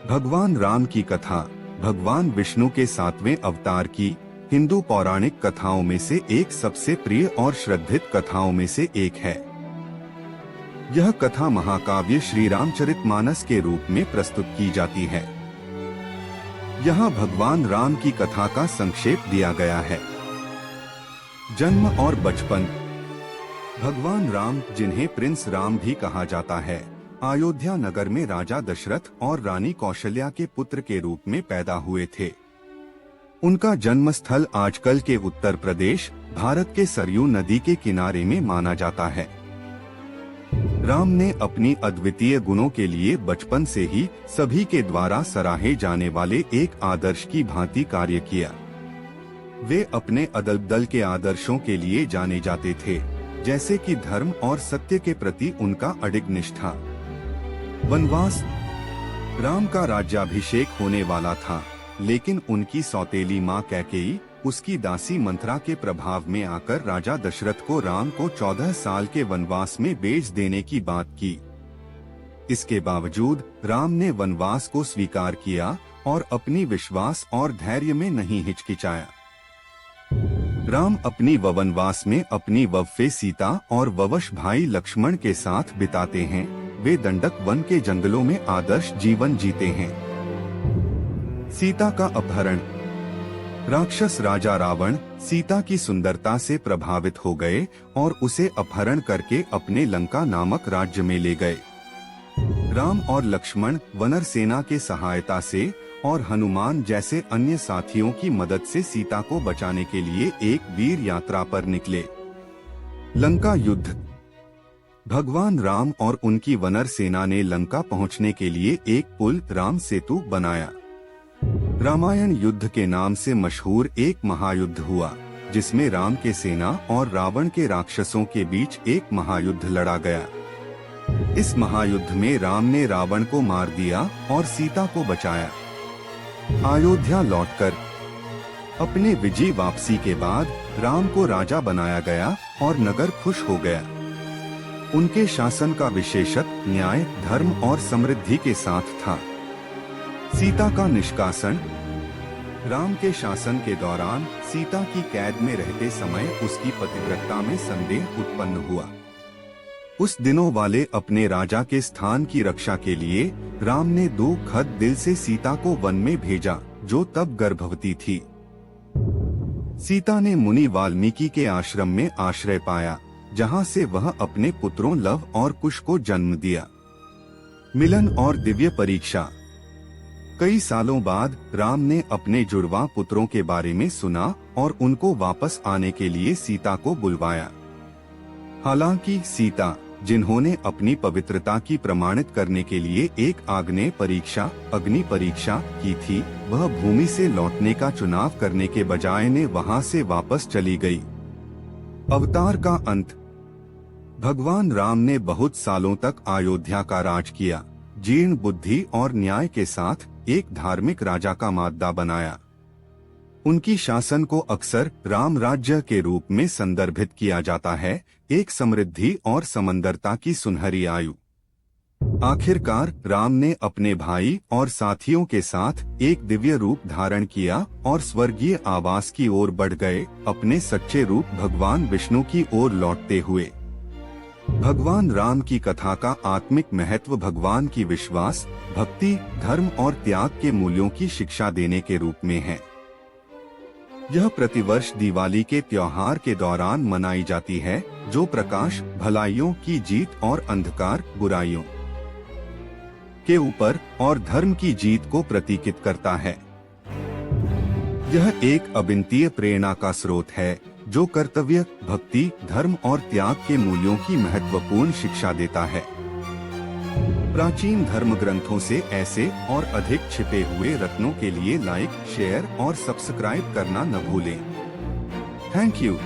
भगवान राम की कथा भगवान विष्णु के 7वें अवतार की हिंदू पौराणिक कथाओं में से एक सबसे प्रिय और श्रद्धित कथाओं में से एक है। यह कथा महाकाव्य श्री रामचरितमानस के रूप में प्रस्तुत की जाती है। यहाँ भगवान राम की कथा का संक्षेप दिया गया है। जन्म और बचपन। भगवान राम, जिन्हें प्रिंस राम भी कहा जाता है, अयोध्या नगर में राजा दशरथ और रानी कौशल्या के पुत्र के रूप में पैदा हुए थे। उनका जन्म स्थल आजकल के उत्तर प्रदेश, भारत के सरयू नदी के किनारे में माना जाता है। राम ने अपनी अद्वितीय गुणों के लिए बचपन से ही सभी के द्वारा सराहे जाने वाले एक आदर्श की भांति कार्य किया। वे अपने अदल के आदर्शों के लिए जाने जाते थे, जैसे कि धर्म और सत्य के प्रति उनका अडिग निष्ठा। वनवास। राम का राज्याभिषेक होने वाला था, लेकिन उनकी सौतेली मां कैकेयी, उसकी दासी मंथरा के प्रभाव में आकर राजा दशरथ को राम को 14 साल के वनवास में बेच देने की बात की। इसके बावजूद राम ने वनवास को स्वीकार किया और अपनी विश्वास और धैर्य में नहीं हिचकिचाया। राम अपनी वनवास में अपनी वव्वे सीता और ववश भाई लक्ष्मण के साथ बिताते हैं। वे दंडक वन के जंगलों में आदर्श जीवन जीते हैं। सीता का अपहरण। राक्षस राजा रावण सीता की सुंदरता से प्रभावित हो गए और उसे अपहरण करके अपने लंका नामक राज्य में ले गए। राम और लक्ष्मण वानर सेना के सहायता से और हनुमान जैसे अन्य साथियों की मदद से सीता को बचाने के लिए एक वीर यात्रा पर निकले। लंका युद्ध। भगवान राम और उनकी वानर सेना ने लंका पहुंचने के लिए एक पुल राम सेतु बनाया। रामायण युद्ध के नाम से मशहूर एक महायुद्ध हुआ, जिसमें राम के सेना और रावण के राक्षसों के बीच एक महायुद्ध लड़ा गया। इस महायुद्ध में राम ने रावण को मार दिया और सीता को बचाया। अयोध्या लौटकर अपने विजय वापसी के बाद राम को राजा बनाया गया और नगर खुश हो गया। उनके शासन का विशेषत न्याय, धर्म और समृद्धि के साथ था। सीता का निष्कासन। राम के शासन के दौरान सीता की कैद में रहते समय उसकी पतिव्रता में संदेह उत्पन्न हुआ। उस दिनों वाले अपने राजा के स्थान की रक्षा के लिए राम ने 2 खत दिल से सीता को वन में भेजा, जो तब गर्भवती थी। सीता ने मुनि वाल्मीकि के आश्रम में आश्रय पाया, जहां से वह अपने पुत्रों लव और कुश को जन्म दिया। मिलन और दिव्य परीक्षा। कई सालों बाद राम ने अपने जुड़वा पुत्रों के बारे में सुना और उनको वापस आने के लिए सीता को बुलवाया। हालांकि सीता, जिन्होंने अपनी पवित्रता की प्रमाणित करने के लिए एक अग्नि परीक्षा की थी, वह भूमि से लौटने का चुनाव करने के बजाय ने वहां से वापस चली गई। अवतार का अंत। भगवान राम ने बहुत सालों तक अयोध्या का राज किया, जीर्ण बुद्धि और न्याय के साथ एक धार्मिक राजा का माद्दा बनाया। उनकी शासन को अक्सर राम राज्य के रूप में संदर्भित किया जाता है, एक समृद्धि और समंदरता की सुनहरी आयु। आखिरकार राम ने अपने भाई और साथियों के साथ एक दिव्य रूप धारण किया और स्वर्गीय आवास की ओर बढ़ गए, अपने सच्चे रूप भगवान विष्णु की ओर लौटते हुए। भगवान राम की कथा का आत्मिक महत्व भगवान की विश्वास, भक्ति, धर्म और त्याग के मूल्यों की शिक्षा देने के रूप में है। यह प्रतिवर्ष दिवाली के त्योहार के दौरान मनाई जाती है, जो प्रकाश, भलाइयों की जीत और अंधकार, बुराइयों के ऊपर और धर्म की जीत को प्रतीकित करता है। यह एक अबिंतीय प्रेरणा का स्रोत है, जो कर्तव्य, भक्ति, धर्म और त्याग के मूल्यों की महत्वपूर्ण शिक्षा देता है। प्राचीन धर्म ग्रंथों से ऐसे और अधिक छिपे हुए रत्नों के लिए लाइक, शेयर और सब्सक्राइब करना न भूलें। Thank you.